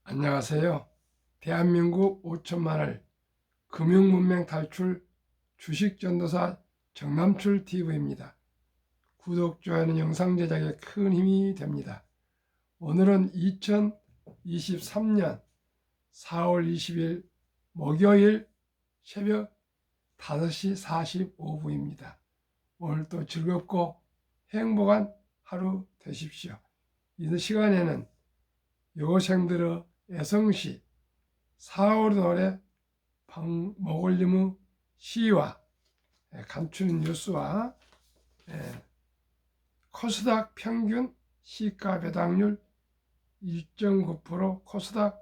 안녕하세요. 대한민국 5천만을 금융문맹 탈출 주식전도사 정남출TV입니다. 구독, 좋아요는 영상 제작에 큰 힘이 됩니다. 오늘은 2023년 4월 20일 목요일 새벽 5시 45분입니다. 오늘도 즐겁고 행복한 하루 되십시오. 이 시간에는 여고생들의 애성시 4월 노래 박목올림의 시와 감추는 뉴스와 코스닥 평균 시가 배당률 1.9%,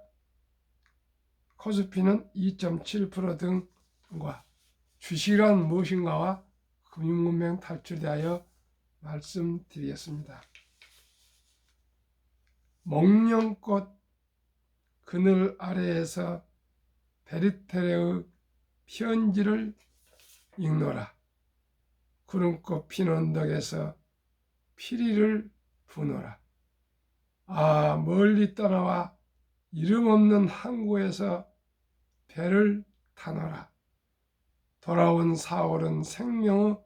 코스피는 2.7% 등과 주식이란 무엇인가와 금융문맹 탈출에 대하여 말씀드리겠습니다. 목련꽃 그늘 아래에서 베르테르의 편지를 읽노라. 구름꽃 피는 언덕에서 피리를 부노라. 아, 멀리 떠나와 이름 없는 항구에서 배를 타노라. 돌아온 4월은 생명의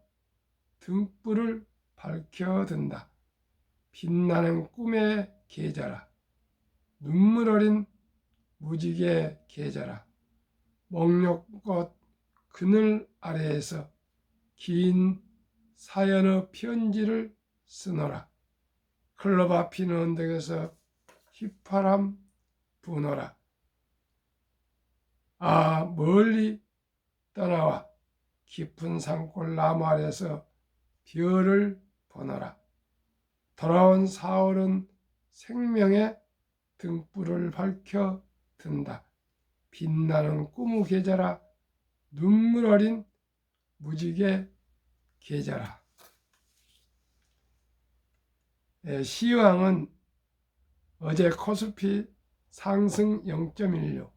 등불을 밝혀든다. 빛나는 꿈의 계절아, 눈물 어린 무지개 계절아, 목련꽃 그늘 아래에서 긴 사연의 편지를 쓰노라. 클럽 앞 피는 언덕에서 휘파람 부노라. 아, 멀리 떠나와 깊은 산골 나무 아래에서 별을 보노라. 돌아온 4월은 생명의 등불을 밝혀 든다. 빛나는 꿈의 계절아, 눈물 어린 무지개 계절아. 시황은 어제 코스피 상승 0.16,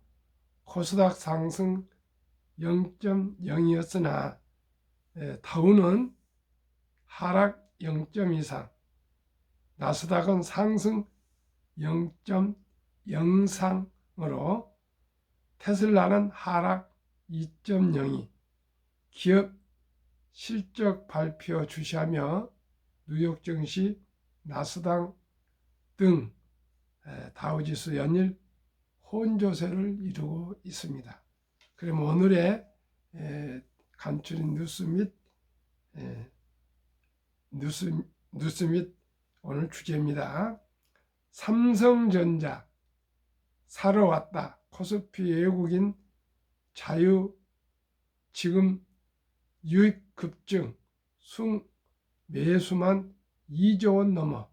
코스닥 상승 0.0이었으나 다우는 하락 0.23, 나스닥은 상승 0.03으로 테슬라는 하락 2.02, 기업 실적 발표 주시하며 뉴욕 증시, 나스닥 등 다우지수 연일 혼조세를 이루고 있습니다. 그럼 오늘의 간추린 뉴스 및 오늘 주제입니다. 삼성전자 사러 왔다. 코스피 외국인 자유 지금 유입 급증, 매수만 2조 원 넘어.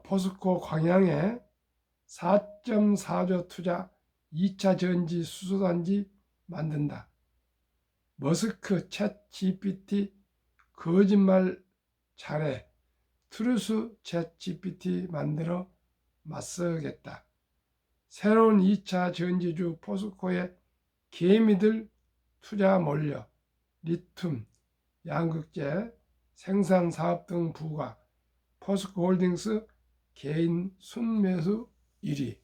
포스코 광양에 4.4조 투자 2차 전지 수소단지 만든다. 머스크 챗 GPT 거짓말 잘해. 트루스 챗 GPT 만들어 맞서겠다. 새로운 2차 전지주 포스코에 개미들 투자 몰려. 리튬, 양극재, 생산사업 등 부과. 포스코 홀딩스 개인 순매수 1위.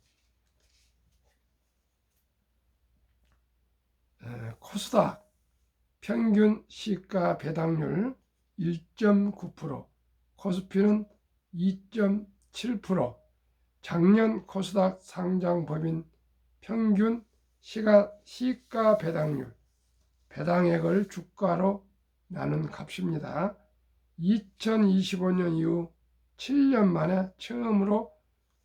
코스닥 평균 시가 배당률 1.9%, 코스피는 2.7%. 작년 코스닥 상장법인 평균 시가 배당률, 배당액을 주가로 나눈 값입니다. 2025년 이후 7년 만에 처음으로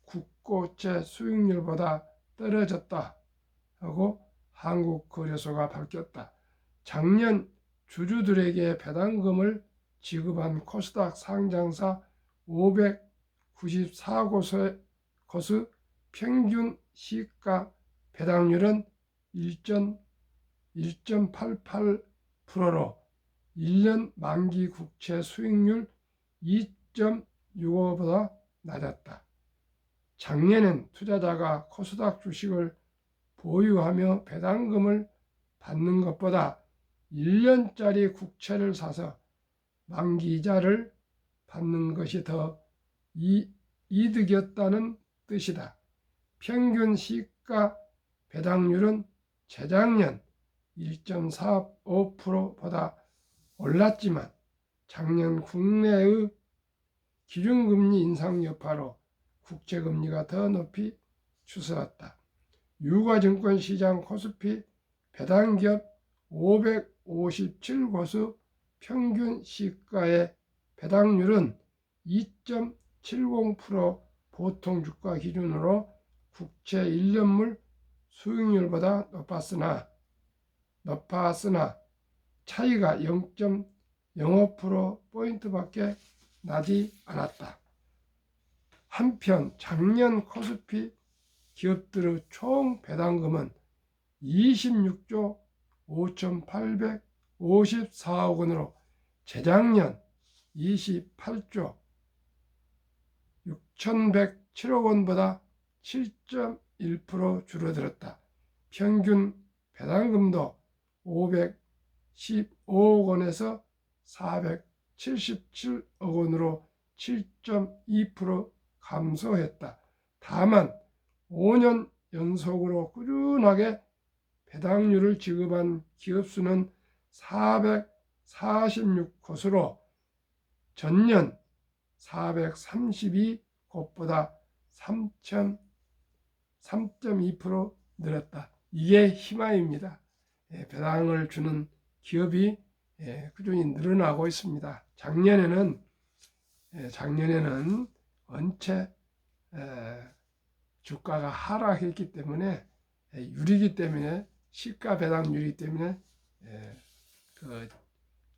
국고채 수익률보다 떨어졌다 하고 한국거래소가 밝혔다. 작년 주주들에게 배당금을 지급한 코스닥 상장사 594곳의 평균 시가 배당률은 1.88%로 1년 만기 국채 수익률 2.65보다 낮았다. 작년엔 투자자가 코스닥 주식을 보유하며 배당금을 받는 것보다 1년짜리 국채를 사서 만기 이자를 받는 것이 더 이득이었다는 뜻이다. 평균 시가 배당률은 재작년 1.45%보다 올랐지만 작년 국내의 기준금리 인상 여파로 국채금리가 더 높이 추세였다. 유가증권 시장 코스피 배당기업 557곳의 평균 시가의 배당률은 2.70% 보통 주가 기준으로 국채 1년물 수익률보다 높았으나 차이가 0.05%포인트밖에 나지 않았다. 한편 작년 코스피 기업들의 총 배당금은 26조 5,854억 원으로 재작년 28조 6,107억 원보다 7.1% 줄어들었다. 평균 배당금도 515억 원에서 477억 원으로 7.2% 감소했다. 다만 5년 연속으로 꾸준하게 배당률을 지급한 기업 수는 446곳으로 전년 432곳보다 3.2% 늘었다. 이게 희망입니다. 배당을 주는 기업이 꾸준히 늘어나고 있습니다. 작년에는 원체 주가가 하락했기 때문에 유리기 때문에 시가 배당률이기 때문에 그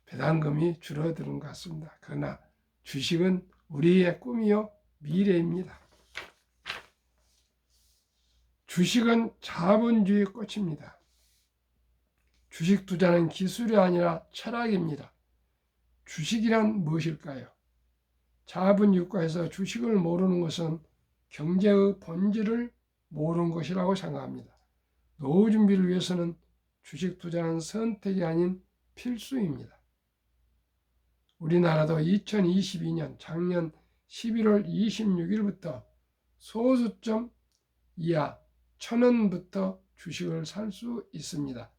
배당금이 줄어드는 것 같습니다. 그러나 주식은 우리의 꿈이요 미래입니다. 주식은 자본주의 꽃입니다. 주식 투자는 기술이 아니라 철학입니다. 주식이란 무엇일까요? 자본주의국가에서 주식을 모르는 것은 경제의 본질을 모르는 것이라고 생각합니다. 노후 준비를 위해서는 주식 투자는 선택이 아닌 필수입니다. 우리나라도 2022년 작년 11월 26일부터 소수점 이하 1,000원부터 주식을 살 수 있습니다.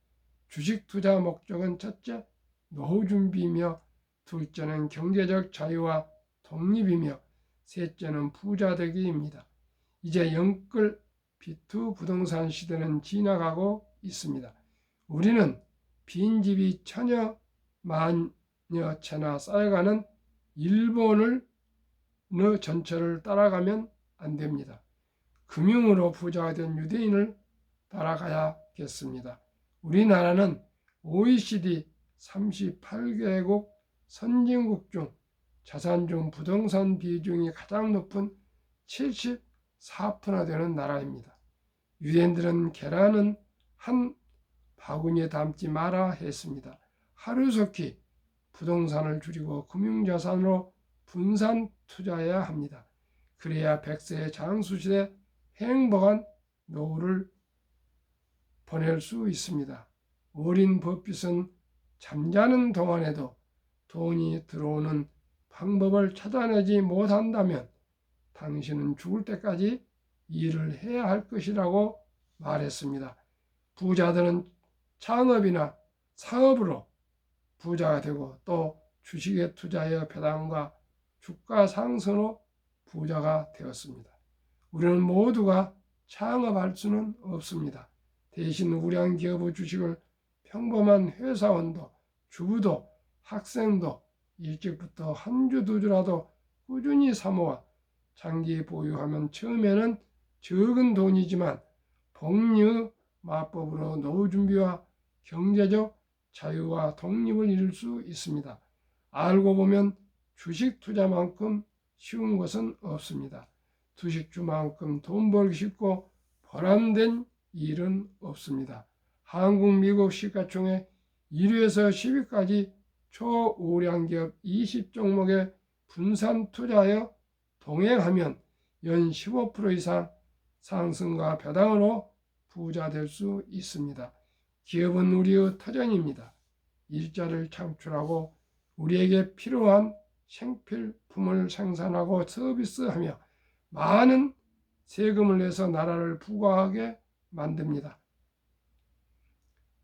주식 투자 목적은 첫째, 노후 준비이며 둘째는 경제적 자유와 독립이며 셋째는 부자 되기입니다. 이제 영끌 비투 부동산 시대는 지나가고 있습니다. 우리는 빈집이 천여 만여 채나 쌓여가는 일본의 전철을 따라가면 안 됩니다. 금융으로 부자가 된 유대인을 따라가야겠습니다. 우리나라는 OECD 38개국 선진국 중 자산 중 부동산 비중이 가장 높은 74%나 되는 나라입니다. 유대인들은 계란은 한 바구니에 담지 마라 했습니다. 하루속히 부동산을 줄이고 금융자산으로 분산 투자해야 합니다. 그래야 100세의 장수시대 행복한 노후를 보낼 수 있습니다. 어린 버핏은 잠자는 동안에도 돈이 들어오는 방법을 찾아내지 못한다면 당신은 죽을 때까지 일을 해야 할 것이라고 말했습니다. 부자들은 창업이나 사업으로 부자가 되고 또 주식에 투자하여 배당과 주가 상승으로 부자가 되었습니다. 우리는 모두가 창업할 수는 없습니다. 대신 우량 기업의 주식을 평범한 회사원도 주부도 학생도 일찍부터 한 주 두 주라도 꾸준히 사모아 장기 보유하면 처음에는 적은 돈이지만 복리의 마법으로 노후 준비와 경제적 자유와 독립을 이룰 수 있습니다. 알고 보면 주식 투자만큼 쉬운 것은 없습니다. 주식주만큼 돈 벌기 쉽고 보람된 일은 없습니다. 한국, 미국 시가총액 1위에서 10위까지 초우량기업 20종목에 분산 투자하여 동행하면 연 15% 이상 상승과 배당으로 부자 될 수 있습니다. 기업은 우리의 터전입니다. 일자를 창출하고 우리에게 필요한 생필품을 생산하고 서비스하며 많은 세금을 내서 나라를 부강하게 만듭니다.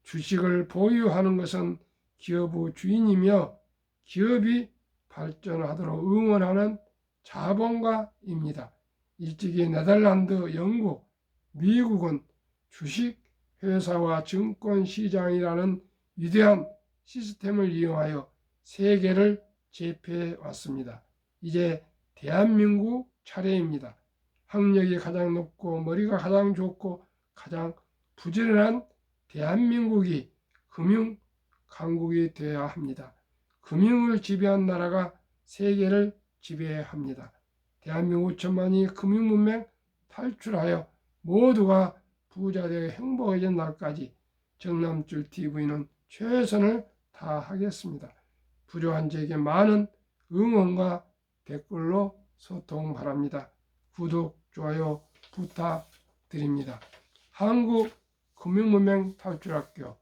주식을 보유하는 것은 기업의 주인이며 기업이 발전하도록 응원하는 자본가입니다. 일찍이 네덜란드, 영국, 미국은 주식회사와 증권시장이라는 위대한 시스템을 이용하여 세계를 제패해 왔습니다. 이제 대한민국 차례입니다. 학력이 가장 높고 머리가 가장 좋고 가장 부지런한 대한민국이 금융 강국이 되어야 합니다. 금융을 지배한 나라가 세계를 지배해야 합니다. 대한민국 5천만이 금융문맹 탈출하여 모두가 부자 되어 행복해진 날까지 정남줄 TV는 최선을 다하겠습니다. 부족한 저에게 많은 응원과 댓글로 소통 바랍니다. 구독, 좋아요 부탁드립니다. 한국 금융문맹 탈출학교,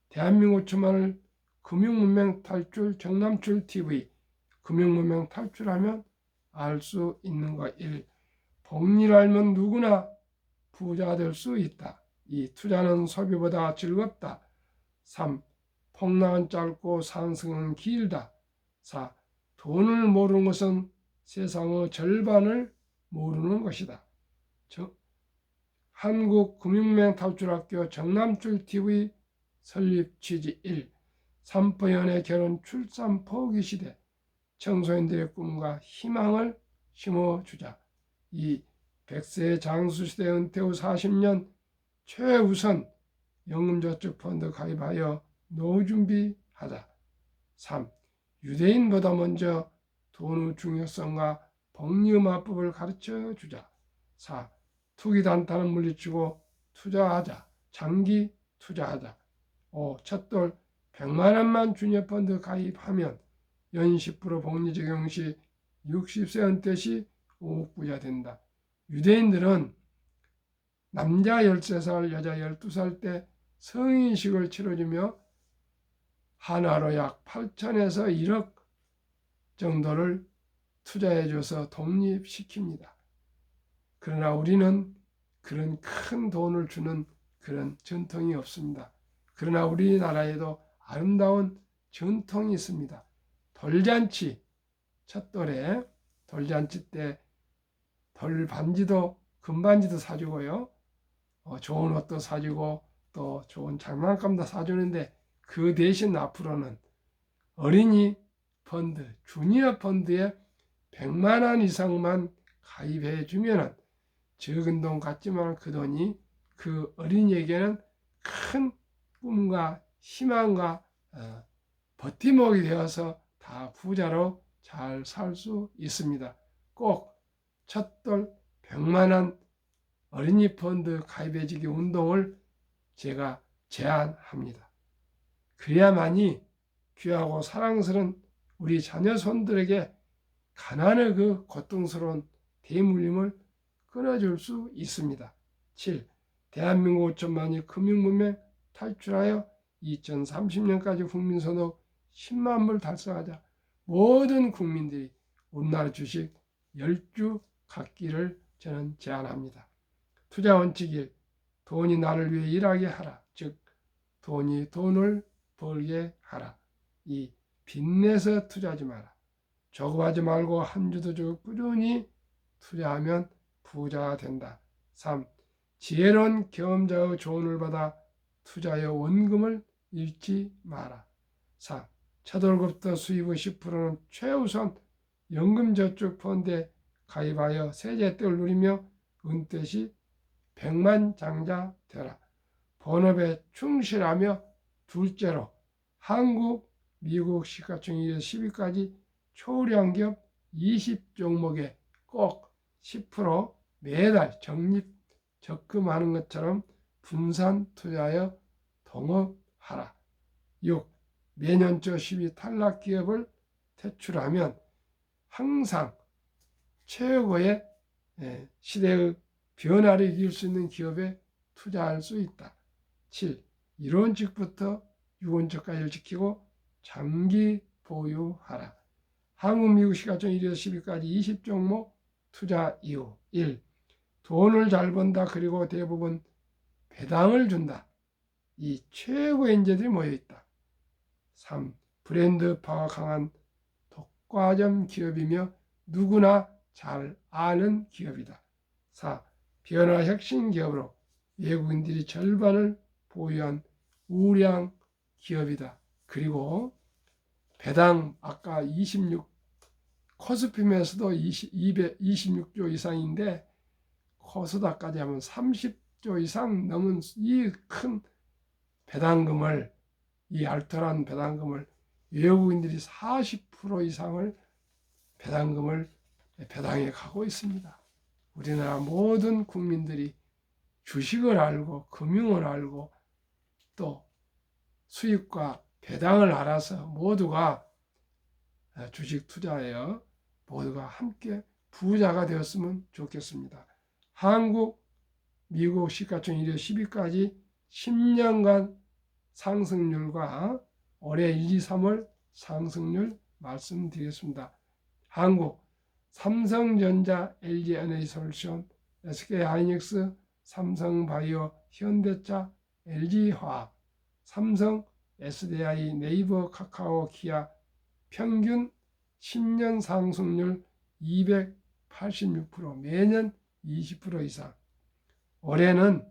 대한민국 5천만을 금융문맹 탈출 정남줄 TV, 금융문맹 탈출하면 알 수 있는 것 1. 복리를 알면 누구나 부자 될 수 있다. 2. 투자는 소비보다 즐겁다. 3. 폭락은 짧고 상승은 길다. 4. 돈을 모르는 것은 세상의 절반을 모르는 것이다. 한국금융문맹 탈출학교 정남줄 TV 설립 취지 1. 산포연애 결혼 출산 포기 시대 청소년들의 꿈과 희망을 심어주자. 2. 100세 장수시대 은퇴 후 40년 최우선 연금저축펀드 가입하여 노후 준비하자. 3. 유대인보다 먼저 돈의 중요성과 복리음화법을 가르쳐주자. 4. 투기 단타는 물리치고 투자하자. 장기 투자하자. 5. 첫돌 100만 원만 주니어펀드 가입하면 연 10% 복리 적용 시 60세 은퇴 시 5억 부자 된다. 유대인들은 남자 13살, 여자 12살 때 성인식을 치러주며 한화로 약 8천에서 1억 정도를 투자해줘서 독립시킵니다. 그러나 우리는 그런 큰 돈을 주는 그런 전통이 없습니다. 그러나 우리나라에도 아름다운 전통이 있습니다. 돌잔치, 첫돌에 돌잔치 때 돌반지도 금반지도 사주고요. 좋은 옷도 사주고 또 좋은 장난감도 사주는데 그 대신 앞으로는 어린이 펀드, 주니어 펀드에 100만 원 이상만 가입해 주면은 적은 돈 같지만 그 돈이 그 어린이에게는 큰 꿈과 희망과 버팀목이 되어서 다 부자로 잘 살 수 있습니다. 꼭 첫돌 100만 원 어린이 펀드 가입해주기 운동을 제가 제안합니다. 그래야만이 귀하고 사랑스러운 우리 자녀 손들에게 가난의 그 고통스러운 대물림을 끊어줄 수 있습니다. 7. 대한민국 5천만이 금융문맹 탈출하여 2030년까지 국민소득 10만 불 달성하자. 모든 국민들이 우리나라 주식 10주 갖기를 저는 제안합니다. 투자 원칙 1. 돈이 나를 위해 일하게 하라. 즉 돈이 돈을 벌게 하라. 2. 빚내서 투자하지 마라. 조급하지 말고 한 주도 주고 꾸준히 투자하면 부자가 된다. 3. 지혜로운 경험자의 조언을 받아 투자의 원금을 잃지 마라. 4. 첫 월급부터 수입의 10%는 최우선 연금저축펀드에 가입하여 세제 혜택을 누리며 은퇴 시 100만 장자 되라. 본업에 충실하며 둘째로 한국, 미국 시가총 1에서 10위까지 초량 기업 20종목에 꼭 10% 매달 적금하는 것처럼 분산 투자하여 동업하라. 6. 매년초 10위 탈락 기업을 퇴출하면 항상 최고의 시대의 변화를 이길 수 있는 기업에 투자할 수 있다. 7. 이론칙부터 유언칙까지를 지키고 장기 보유하라. 한국, 미국 시가총 1에서 10위까지 20종목 투자 이유. 1. 돈을 잘 번다. 그리고 대부분 배당을 준다. 이 최고의 인재들이 모여있다. 3. 브랜드파가 강한 독과점 기업이며 누구나 잘 아는 기업이다. 4. 변화 혁신 기업으로 외국인들이 절반을 보유한 우량 기업이다. 그리고 배당 아까 26, 코스피에서도 226조 이상인데 코스닥까지 하면 30조 이상 넘은 이 큰 배당금을, 이 알뜰한 배당금을 외국인들이 40% 이상을 배당해 가고 있습니다. 우리나라 모든 국민들이 주식을 알고 금융을 알고 또 수익과 배당을 알아서 모두가 주식 투자하여 모두가 함께 부자가 되었으면 좋겠습니다. 한국, 미국 시가총 1위 10위까지 10년간 상승률과 올해 1, 2, 3월 상승률 말씀드리겠습니다. 한국 삼성전자, LG에너지솔루션, SK하이닉스, 삼성바이오, 현대차, LG화학, 삼성, SDI, 네이버, 카카오, 기아 평균 10년 상승률 286%, 매년 20% 이상. 올해는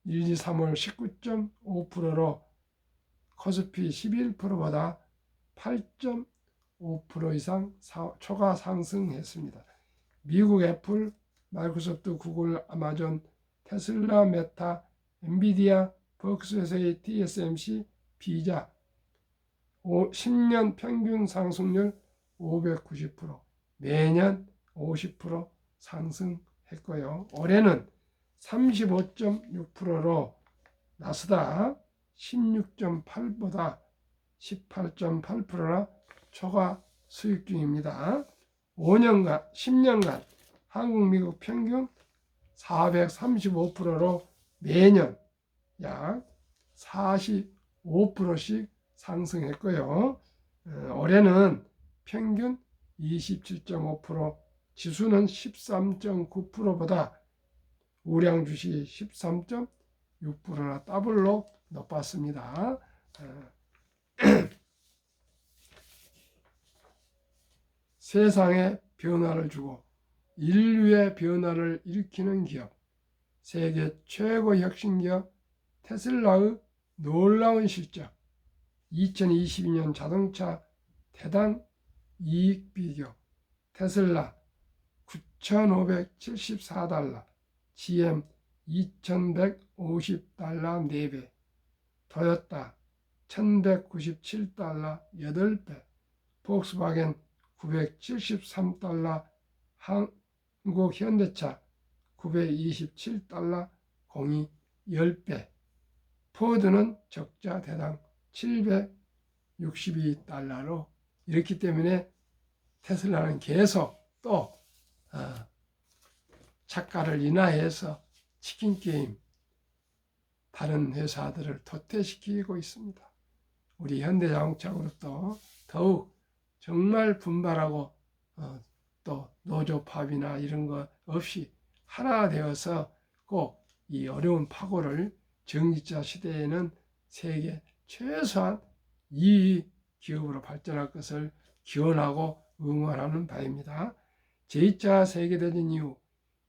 1, 2, 3월 19.5%로 코스피 11%보다 8.5% 이상 초과 상승했습니다. 미국 애플, 마이크로소프트, 구글, 아마존, 테슬라, 메타, 엔비디아, 버크스웨이, TSMC, 비자 10년 평균 상승률 590%, 매년 50% 상승했고요. 올해는 35.6%로 나스닥 16.8보다 18.8%나 초과 수익 중입니다. 5년간, 10년간 한국, 미국 평균 435%로 매년 약 45%씩 상승했고요. 올해는 평균 27.5%, 지수는 13.9%보다 우량 주식이 13.6%나 더블로 높았습니다. 세상에 변화를 주고 인류의 변화를 일으키는 기업, 세계 최고 혁신기업 테슬라의 놀라운 실적, 2022년 자동차 대당 이익 비교, 테슬라 9,574달러, GM 2,150달러 4배, 토요타 1,197달러 8배, 폭스바겐 973달러, 한국 현대차 927달러 공이 10배, 포드는 적자 대당 762달러로 이렇기 때문에 테슬라는 계속 또 착가를 인하해서 치킨게임 다른 회사들을 도태시키고 있습니다. 우리 현대자동차그룹도 더욱 정말 분발하고 또 노조 파업이나 이런 거 없이 하나 되어서 꼭 이 어려운 파고를 전기차 시대에는 세계 최소한 2위 기업으로 발전할 것을 기원하고 응원하는 바입니다. 제2차 세계대전 이후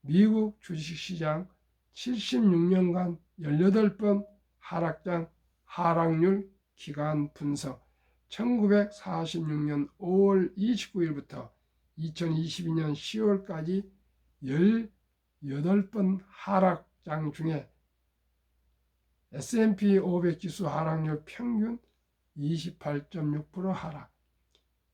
미국 주식시장 76년간 18번 하락장 하락률 기간 분석, 1946년 5월 29일부터 2022년 10월까지 18번 하락장 중에 S&P 500 지수 하락률 평균 28.6% 하락,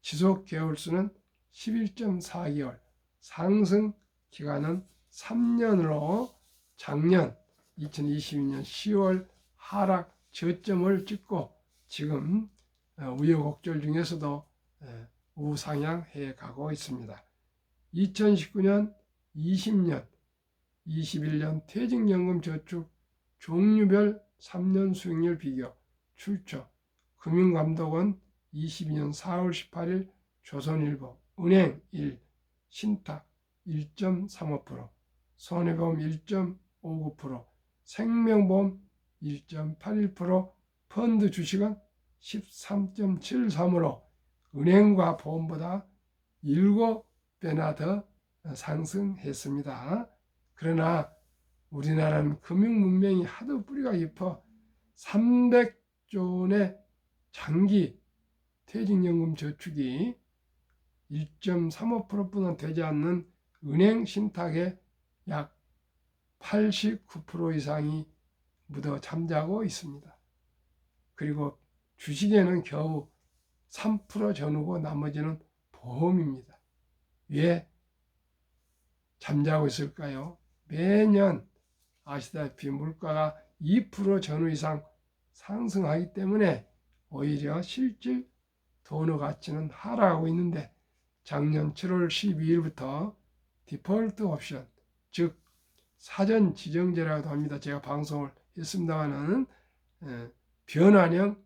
지속 개월수는 11.4개월, 상승 기간은 3년으로 작년 2022년 10월 하락 저점을 찍고 지금 우여곡절 중에서도 우상향해 가고 있습니다. 2019년, 20년, 21년 퇴직연금 저축 종류별 3년 수익률 비교 출처 금융감독원 22년 4월 18일 조선일보 은행 1, 신탁 1.35%, 손해보험 1.59%, 생명보험 1.81%, 펀드 주식은 13.73으로 은행과 보험보다 7배나 더 상승했습니다. 그러나 우리나라는 금융문명이 하도 뿌리가 깊어 300조 원의 장기 퇴직연금 저축이 1.35%뿐 되지 않는 은행 신탁의 약 89% 이상이 묻어 잠자고 있습니다. 그리고 주식에는 겨우 3% 전후고 나머지는 보험입니다. 왜 잠자고 있을까요? 매년 아시다시피 물가가 2% 전후 이상 상승하기 때문에 오히려 실질 돈의 가치는 하락하고 있는데 작년 7월 12일부터 디폴트 옵션, 즉 사전 지정제라고 합니다. 제가 방송을 했습니다마는 변환형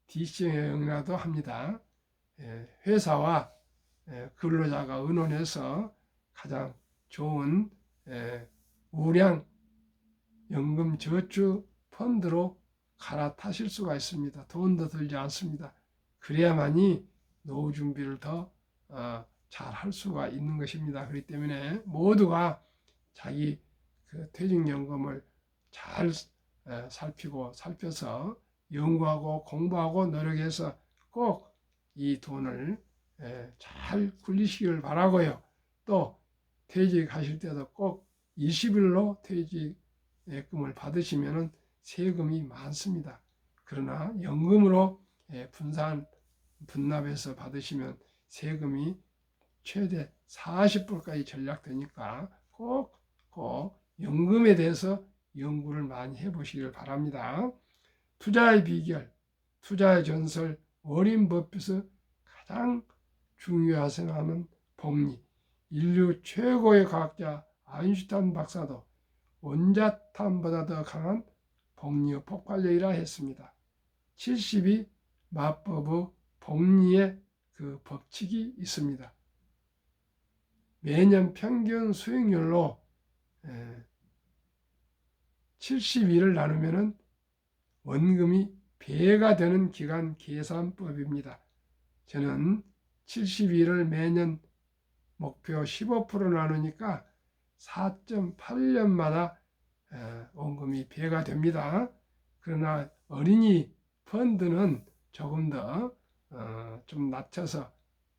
DC형이라도 합니다. 회사와 근로자가 의논해서 가장 좋은 우량 연금 저축 펀드로 갈아타실 수가 있습니다. 돈도 들지 않습니다. 그래야만이 노후 준비를 더 잘 할 수가 있는 것입니다. 그렇기 때문에 모두가 자기 그 퇴직연금을 잘 살펴서 연구하고 공부하고 노력해서 꼭 이 돈을 잘 굴리시길 바라고요. 또 퇴직하실 때도 꼭 20일로 퇴직금을 받으시면 세금이 많습니다. 그러나 연금으로 분납해서 받으시면 세금이 최대 40%까지 전략되니까 꼭 연금에 대해서 연구를 많이 해보시길 바랍니다. 투자의 비결, 투자의 전설, 워렌 버핏의 가장 중요하게 생각하는 복리, 인류 최고의 과학자 아인슈타인 박사도 원자탄보다 더 강한 복리의 폭발력이라 했습니다. 72 마법의 복리의 그 법칙이 있습니다. 매년 평균 수익률로 72를 나누면 원금이 배가 되는 기간 계산법입니다. 저는 72를 매년 목표 15% 나누니까 4.8년마다 원금이 배가 됩니다. 그러나 어린이 펀드는 조금 더 좀 낮춰서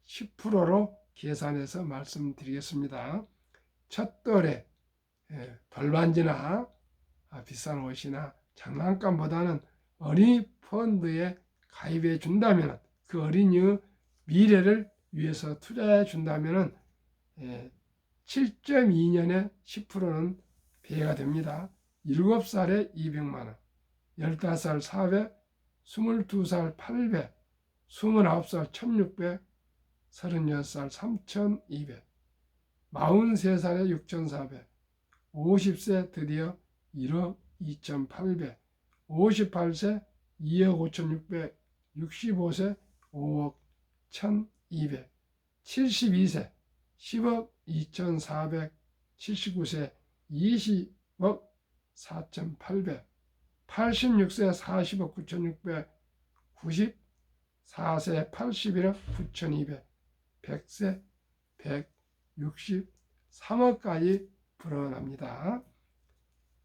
10%로 계산해서 말씀드리겠습니다. 첫돌에 돌반지나 비싼 옷이나 장난감보다는 어린이 펀드에 가입해 준다면 그 어린이의 미래를 위해서 투자해 준다면 7.2년에 10%는 배가 됩니다. 7살에 200만 원, 15살 400, 22살 800, 29살 1600, 36살 3200, 43살에 6400, 50세 드디어 1억 2800, 58세 2억 5600, 65세 5억 1200, 72세 10억 2400, 79세 20억 4800, 86세 40억 9600, 94세 81억 9200, 100세 163억까지 불어납니다.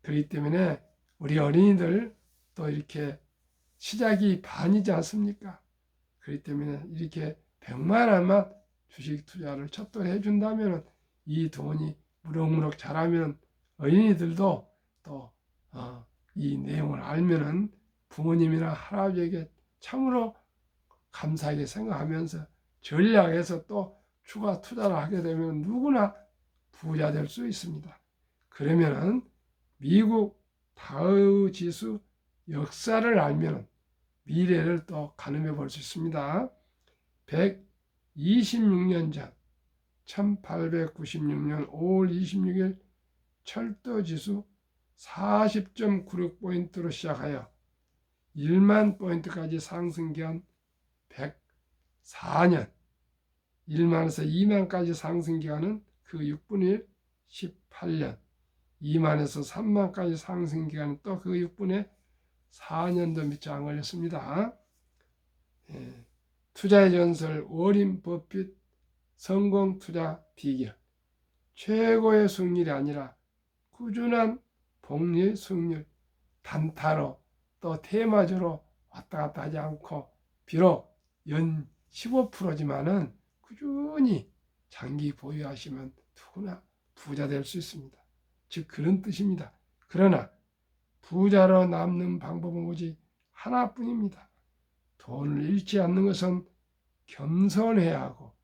그렇기 때문에 우리 어린이들 또 이렇게 시작이 반이지 않습니까? 그렇기 때문에 이렇게 100만 원만 주식 투자를 첫돌 해준다면 이 돈이 무럭무럭 자라면 어린이들도 또 이 내용을 알면은 부모님이나 할아버지에게 참으로 감사하게 생각하면서 전략해서 또 추가 투자를 하게 되면 누구나 부자 될 수 있습니다. 그러면은 미국 다우 지수 역사를 알면 미래를 또 가늠해 볼 수 있습니다. 126년 전 1896년 5월 26일 철도 지수 40.96포인트로 시작하여 1만 포인트까지 상승기한 104년, 1만에서 2만까지 상승기간은 그 6분의 1, 18년, 2만에서 3만까지 상승 기간은 또 그 6분의 4년도 미처 안 걸렸습니다. 투자의 전설 워린 버핏 성공 투자 비결. 최고의 수익률이 아니라 꾸준한 복리 수익률, 단타로 또 테마주로 왔다 갔다 하지 않고 비록 연 15%지만은 꾸준히 장기 보유하시면 누구나 부자 될 수 있습니다. 즉 그런 뜻입니다. 그러나 부자로 남는 방법은 오직 하나뿐입니다. 돈을 잃지 않는 것은 겸손해야 하고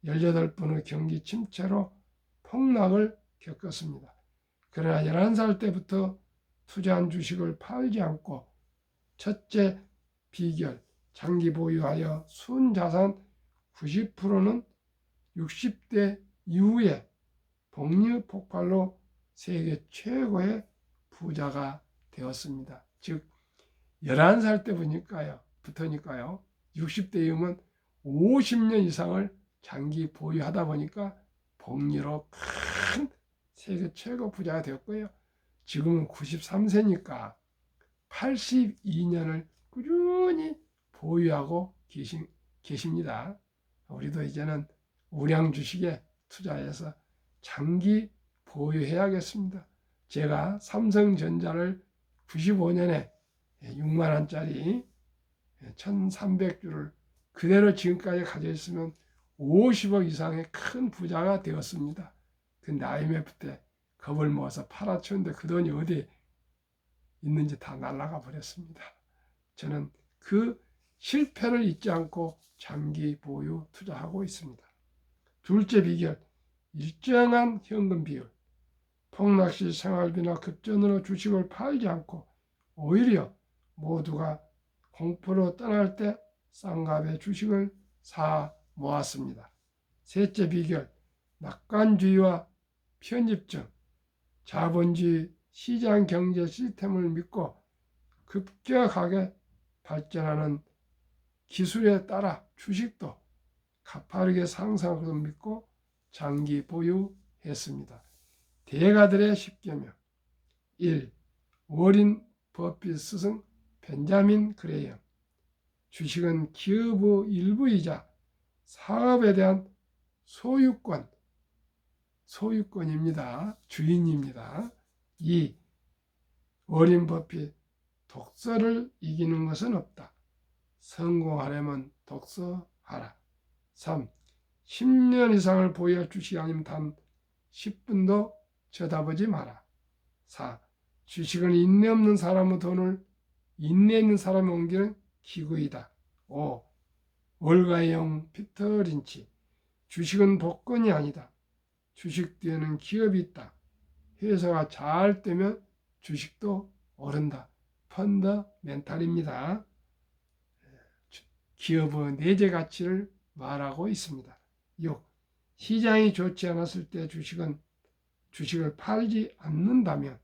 18번의 경기 침체로 폭락을 겪었습니다. 그러나 11살 때부터 투자한 주식을 팔지 않고 첫째 비결, 장기 보유하여 순자산 90%는 60대 이후에 복리 폭발로 세계 최고의 부자가 되었습니다. 즉 11살 때부터니까요. 60대 이후면 50년 이상을 장기 보유하다 보니까 복리로 큰 세계 최고 부자가 되었고요. 지금은 93세니까 82년을 꾸준히 보유하고 계십니다. 우리도 이제는 우량 주식에 투자해서 장기 보유해야겠습니다. 제가 삼성전자를 95년에 6만 원짜리 1300주를 그대로 지금까지 가지고 있으면 50억 이상의 큰 부자가 되었습니다. 근데 IMF 때 겁을 먹어서 팔아치웠는데 그 돈이 어디에 있는지 다 날아가 버렸습니다. 저는 그 실패를 잊지 않고 장기 보유 투자하고 있습니다. 둘째 비결, 일정한 현금 비율. 폭락시 생활비나 급전으로 주식을 팔지 않고 오히려 모두가 공포로 떠날 때 싼 값의 주식을 사 모았습니다. 셋째 비결, 낙관주의와 편집증. 자본주의 시장 경제 시스템을 믿고 급격하게 발전하는 기술에 따라 주식도 가파르게 상승하는 것을 믿고 장기 보유했습니다. 대가들의 10계명 1. 워린 버핏 스승 벤자민 그레이엄. 주식은 기업의 일부이자 사업에 대한 소유권입니다. 주인입니다. 2. 워린 버핏 독서를 이기는 것은 없다. 성공하려면 독서하라. 3. 10년 이상을 보유할 주식이 아니면 단 10분도 쳐다보지 마라. 4. 주식은 인내 없는 사람의 돈을 인내 있는 사람이 옮기는 기구이다. 5. 월가형 피터 린치. 주식은 복권이 아니다. 주식 뒤에는 기업이 있다. 회사가 잘 되면 주식도 오른다. 펀더멘탈입니다. 기업의 내재 가치를 말하고 있습니다. 6. 시장이 좋지 않았을 때 주식을 팔지 않는다면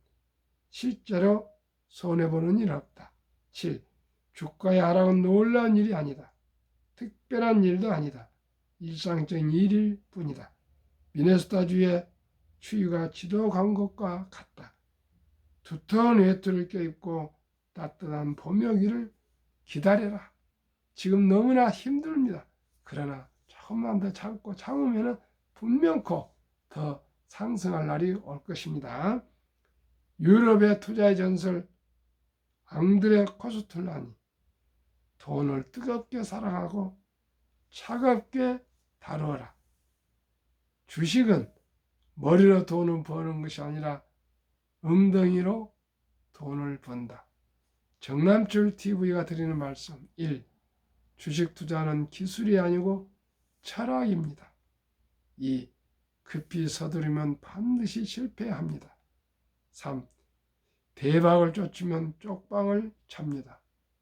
실제로 손해보는 일 없다. 7. 주가의 하락은 놀라운 일이 아니다. 특별한 일도 아니다. 일상적인 일일 뿐이다. 미네소타주의 추위가 지독한 것과 같다. 두터운 외투를 껴입고 따뜻한 봄여기를 기다려라. 지금 너무나 힘듭니다. 그러나 조금만 더 참으면 분명코 더 상승할 날이 올 것입니다. 유럽의 투자의 전설 앙드레 코스툴라니. 돈을 뜨겁게 사랑하고 차갑게 다루어라. 주식은 머리로 돈을 버는 것이 아니라 엉덩이로 돈을 번다. 정남출 TV가 드리는 말씀 1. 주식 투자는 기술이 아니고 철학입니다. 2. 급히 서두르면 반드시 실패합니다. 3. 대박을 쫓으면 쪽방을 찹니다.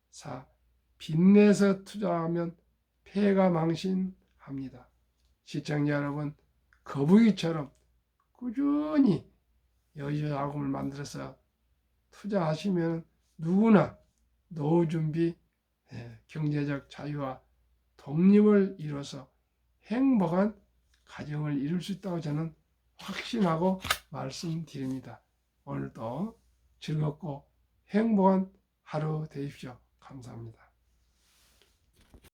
4. 빚내서 투자하면 폐가 망신합니다. 시청자 여러분, 거북이처럼 꾸준히 여유자금을 만들어서 투자하시면 누구나 노후 준비, 경제적 자유와 독립을 이뤄서 행복한 가정을 이룰 수 있다고 저는 확신하고 말씀드립니다. 오늘도 즐겁고 행복한 하루 되십시오. 감사합니다.